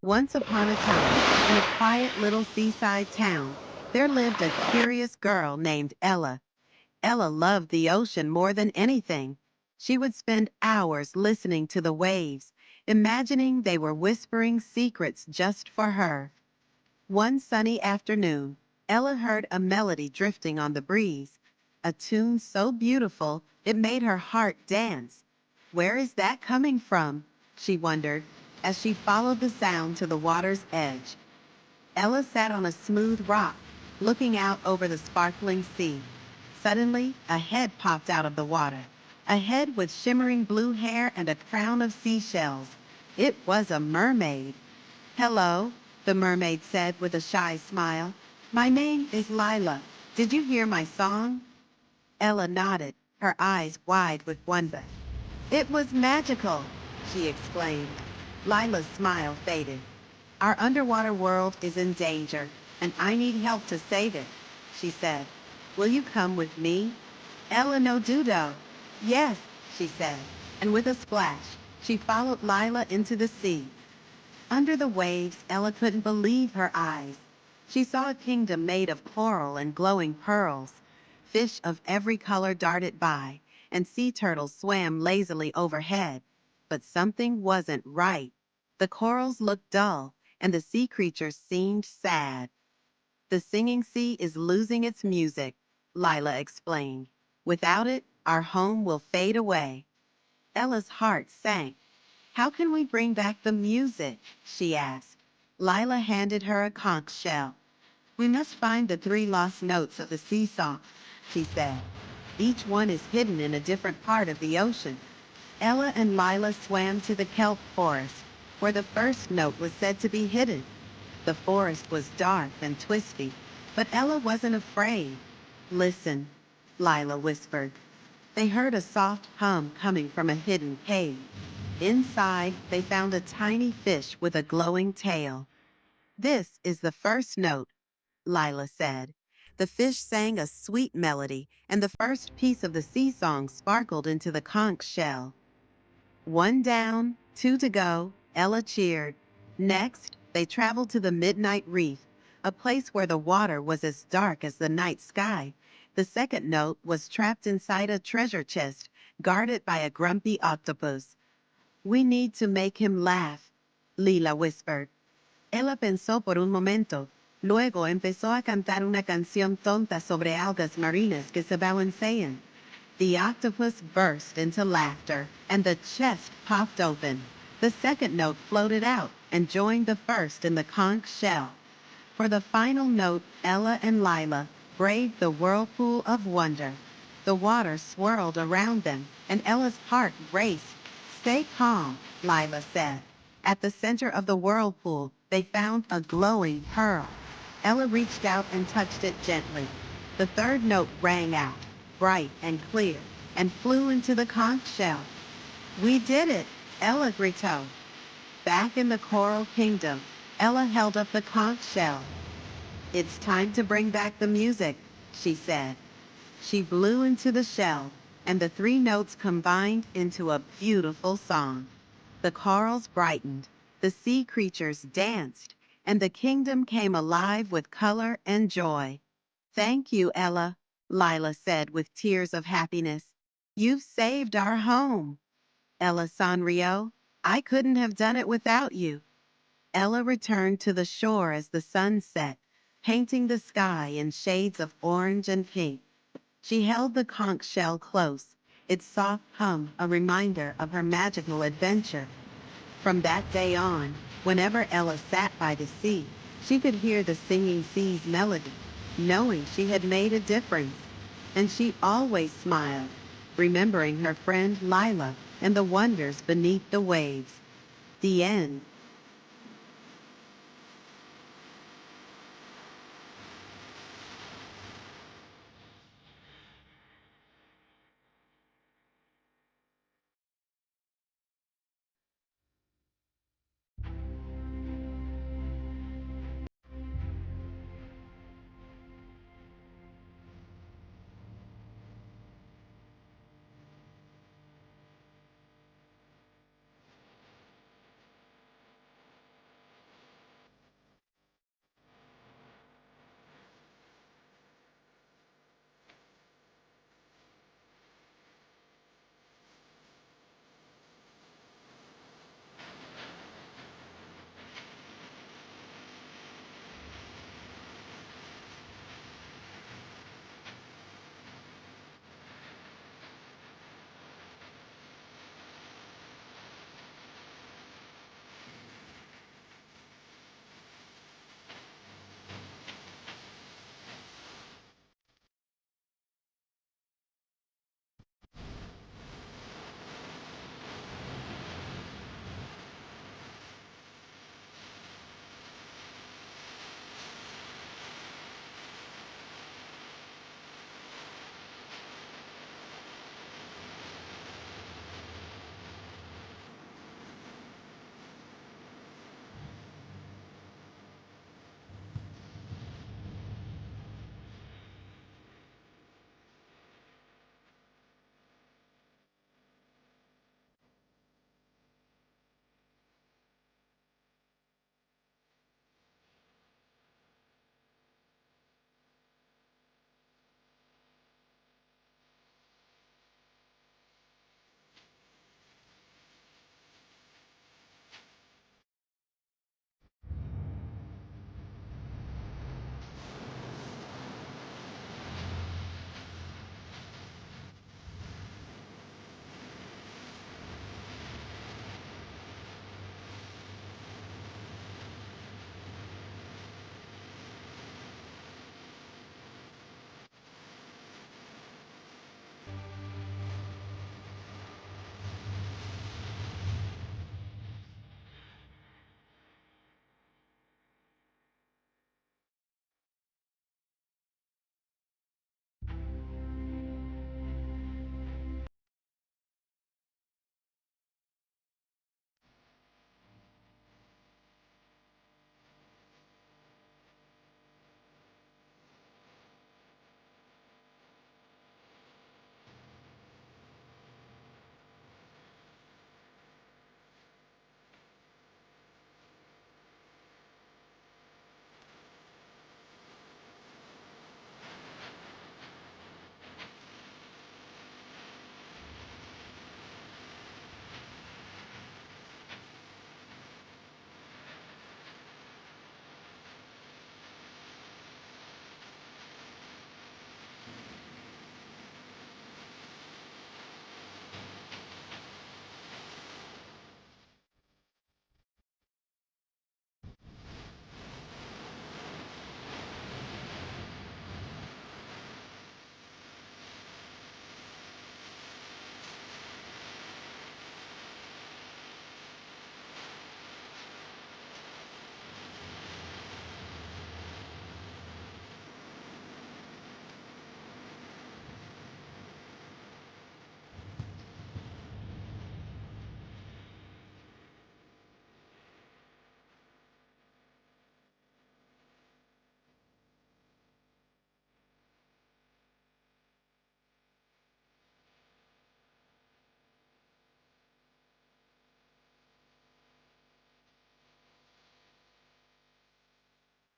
Once upon a time, in a quiet little seaside town, there lived a curious girl named Ella. Ella loved the ocean more than anything. She would spend hours listening to the waves, imagining they were whispering secrets just for her. One sunny afternoon, Ella heard a melody drifting on the breeze, a tune so beautiful it made her heart dance. Where is that coming from? She wondered, as she followed the sound to the water's edge. Ella sat on a smooth rock, looking out over the sparkling sea. Suddenly, a head popped out of the water. A head with shimmering blue hair and a crown of seashells. It was a mermaid. Hello, the mermaid said with a shy smile. My name is Lila. Did you hear my song? Ella nodded, her eyes wide with wonder. It was magical, she exclaimed. Lila's smile faded. Our underwater world is in danger, and I need help to save it, she said. Will you come with me? Ella no dudo. Yes, she said, and with a splash, she followed Lila into the sea. Under the waves, Ella couldn't believe her eyes. She saw a kingdom made of coral and glowing pearls. Fish of every color darted by, and sea turtles swam lazily overhead. But something wasn't right. The corals looked dull, and the sea creatures seemed sad. The singing sea is losing its music, Lila explained. Without it, our home will fade away. Ella's heart sank. How can we bring back the music? She asked. Lila handed her a conch shell. We must find the three lost notes of the sea song, she said. Each one is hidden in a different part of the ocean. Ella and Lila swam to the kelp forest, where the first note was said to be hidden. The forest was dark and twisty, but Ella wasn't afraid. Listen, Lila whispered. They heard a soft hum coming from a hidden cave. Inside, they found a tiny fish with a glowing tail. This is the first note, Lila said. The fish sang a sweet melody, and the first piece of the sea song sparkled into the conch shell. One down, two to go, Ella cheered. Next, they traveled to the Midnight Reef, a place where the water was as dark as the night sky. The second note was trapped inside a treasure chest, guarded by a grumpy octopus. We need to make him laugh, Lila whispered. Ella pensó por un momento. Luego empezó a cantar una canción tonta sobre algas marinas que se balancean. The octopus burst into laughter, and the chest popped open. The second note floated out and joined the first in the conch shell. For the final note, Ella and Lila braved the whirlpool of wonder. The water swirled around them, and Ella's heart raced. Stay calm, Lila said. At the center of the whirlpool, they found a glowing pearl. Ella reached out and touched it gently. The third note rang out, bright and clear, and flew into the conch shell. We did it, Ella gritted. Back in the coral kingdom, Ella held up the conch shell. It's time to bring back the music, she said. She blew into the shell, and the three notes combined into a beautiful song. The corals brightened, the sea creatures danced, and the kingdom came alive with color and joy. Thank you, Ella, Lila said with tears of happiness. You've saved our home. Ella Sanrio, I couldn't have done it without you. Ella returned to the shore as the sun set, painting the sky in shades of orange and pink. She held the conch shell close, its soft hum a reminder of her magical adventure. From that day on, whenever Ella sat by the sea, she could hear the singing sea's melody, knowing she had made a difference. And she always smiled, remembering her friend Lila and the wonders beneath the waves. The end.